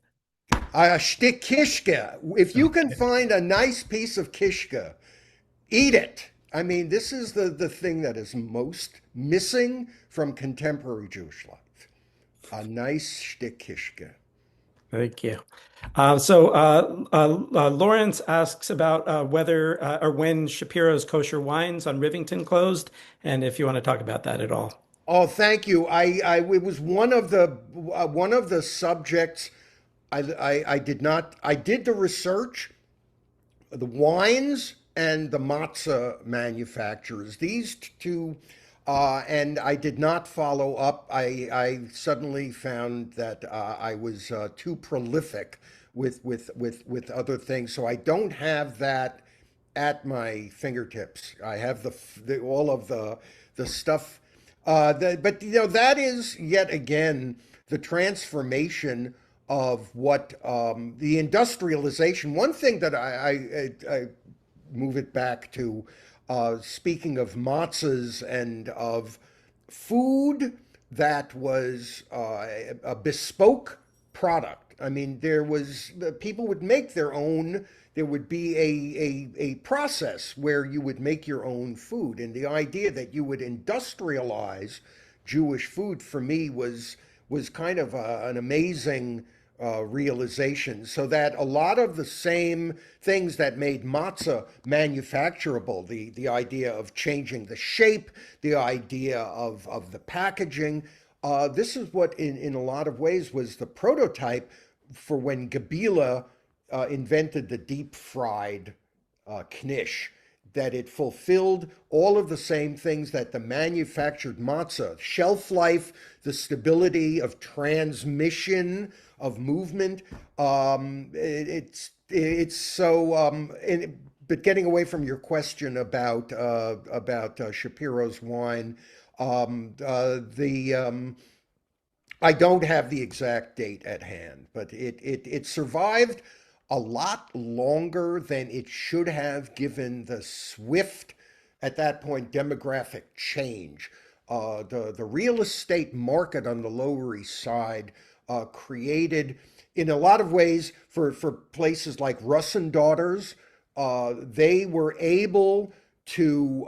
A shtick kishke. If you can Okay. find a nice piece of kishke, eat it. I mean, this is the thing that is most missing from contemporary Jewish life. A nice shtick kishke. Thank you. Lawrence asks about whether or when Shapiro's Kosher Wines on Rivington closed, and if you want to talk about that at all. Oh, thank you. It was one of the subjects. I did not. I did the research, the wines and the matzah manufacturers. These two, and I did not follow up. I suddenly found that I was too prolific with other things, so I don't have that at my fingertips. I have all of the stuff. But you know that is yet again the transformation of what the industrialization. One thing that I move it back to, speaking of matzahs and of food that was a bespoke product. I mean, there was people would make their own. There would be a process where you would make your own food, and the idea that you would industrialize Jewish food for me was kind of an amazing realization. So that a lot of the same things that made matzah manufacturable, the idea of changing the shape, the idea of the packaging, this is what in a lot of ways was the prototype for when Gabila invented the deep fried knish, that it fulfilled all of the same things that the manufactured matzah, shelf life, the stability of transmission of movement. It's so. But getting away from your question about Shapiro's wine, the I don't have the exact date at hand, but it survived a lot longer than it should have given the swift, at that point, demographic change. The real estate market on the Lower East Side created, in a lot of ways, for places like Russ and Daughters, they were able to,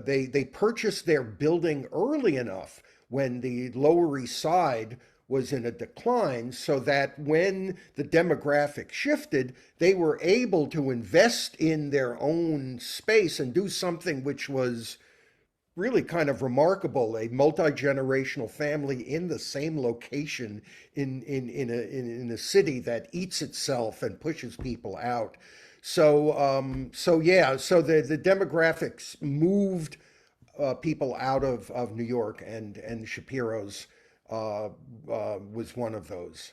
they purchased their building early enough when the Lower East Side was in a decline, so that when the demographic shifted, they were able to invest in their own space and do something which was really kind of remarkable, a multi-generational family in the same location in a city that eats itself and pushes people out. So yeah, so the demographics moved people out of New York, and Shapiro's was one of those.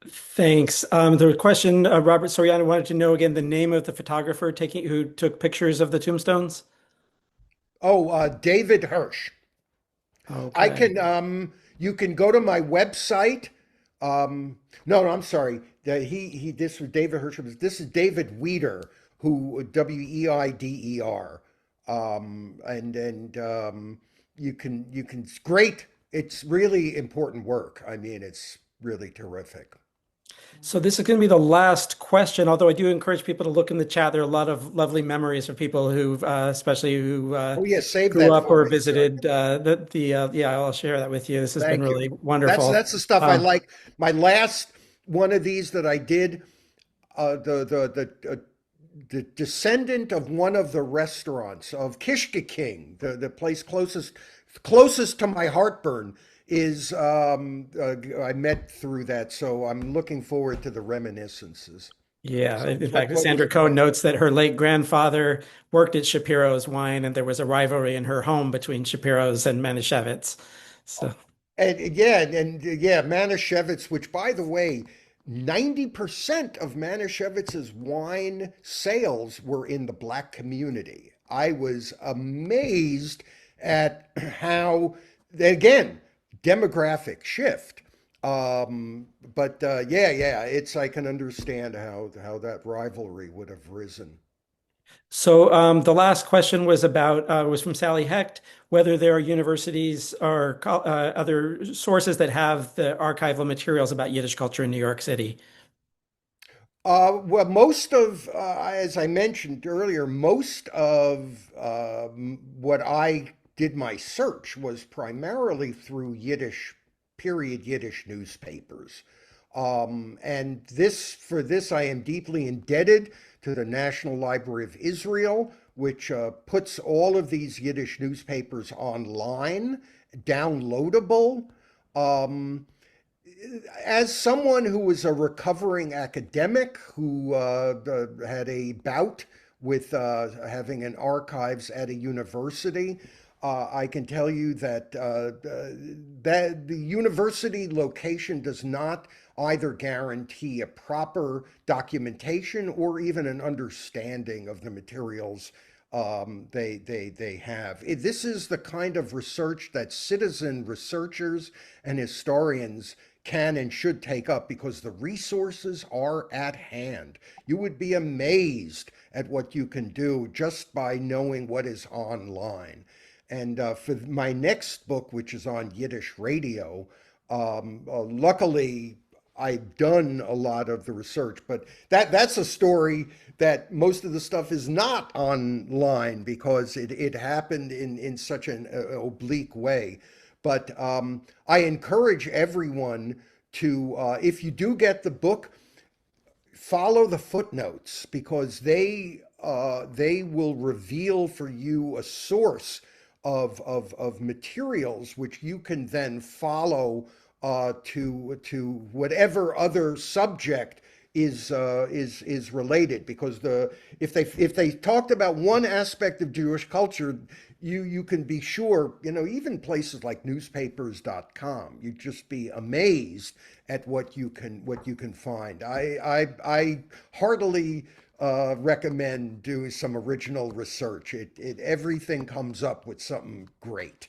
Thanks. The question, Robert Soriano wanted to know again the name of the photographer taking who took pictures of the tombstones. Oh, David Hirsch. I Okay. can you can go to my website. No, I'm sorry. He this was David Hirsch. This is David Weider, who Weider. You can it's great. It's really important work. I mean, it's really terrific. So this is going to be the last question, although I do encourage people to look in the chat. There are a lot of lovely memories of people who, especially who Oh yeah, save grew that up for or me. Sure. visited yeah, I'll share that with you. This has been Thank you. really That's wonderful. that's the stuff I Um, like. My last one of these that I did, the the descendant of one of the restaurants of Kishke King, the place closest to my heartburn, is I met through that. So I'm looking forward to the reminiscences. Yeah, So in fact, what was Sandra the Cohn question? notes that her late grandfather worked at Shapiro's Wine, and there was a rivalry in her home between Shapiro's and Manischewitz. So, And yeah, yeah, Manischewitz, which by the way, 90% of Manishewitz's wine sales were in the black community. I was amazed at how, again, demographic shift. But yeah, it's I can understand how that rivalry would have risen. the last question was about was from Sally Hecht, whether there are universities or other sources that have the archival materials about Yiddish culture in New York City. Well, most of, as I mentioned earlier, most of what I did my search was primarily through Yiddish, period Yiddish newspapers. And for this, I am deeply indebted to the National Library of Israel, which puts all of these Yiddish newspapers online, downloadable. Um, as someone who was a recovering academic who had a bout with having an archives at a university, I can tell you that that the university location does not either guarantee a proper documentation or even an understanding of the materials they have. This is the kind of research that citizen researchers and historians can and should take up because the resources are at hand. You would be amazed at what you can do just by knowing what is online. And for my next book, which is on Yiddish radio, luckily I've done a lot of the research, but that's a story that most of the stuff is not online because it happened in such an oblique way. But I encourage everyone to, if you do get the book, follow the footnotes because they will reveal for you a source of materials which you can then follow to whatever other subject is related because if they talked about one aspect of Jewish culture, you can be sure, even places like newspapers.com, you'd just be amazed at what you can find. I heartily recommend doing some original research. It everything comes up with something great.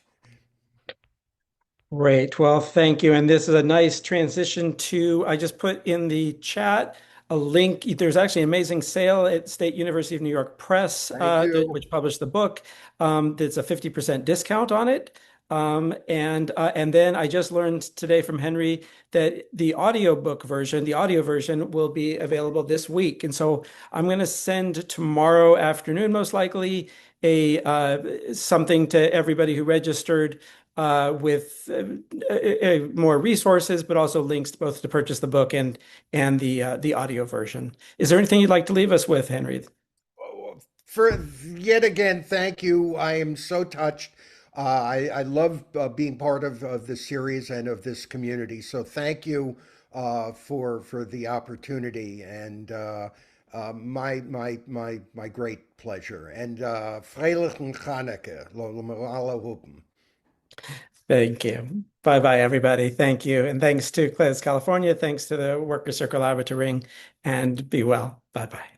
Great. Well, thank you. And this is a nice transition to, I just put in the chat a link. There's actually an amazing sale at State University of New York Press, Thank you. which published the book. There's a 50% discount on it. And then I just learned today from Henry that the audio version will be available this week. And so I'm going to send tomorrow afternoon, most likely, a something to everybody who registered with more resources, but also links both to purchase the book and the audio version. Is there anything you'd like to leave us with, Henry? For yet again, thank you. I am so touched. I love being part of this series and of this community. So thank you for the opportunity and my great pleasure. And Freilichen Chaneke, Alle Hupen. Thank you. Bye bye, everybody. Thank you. And thanks to Clays California. Thanks to the Workers Circle Laboratory, and be well. Bye bye.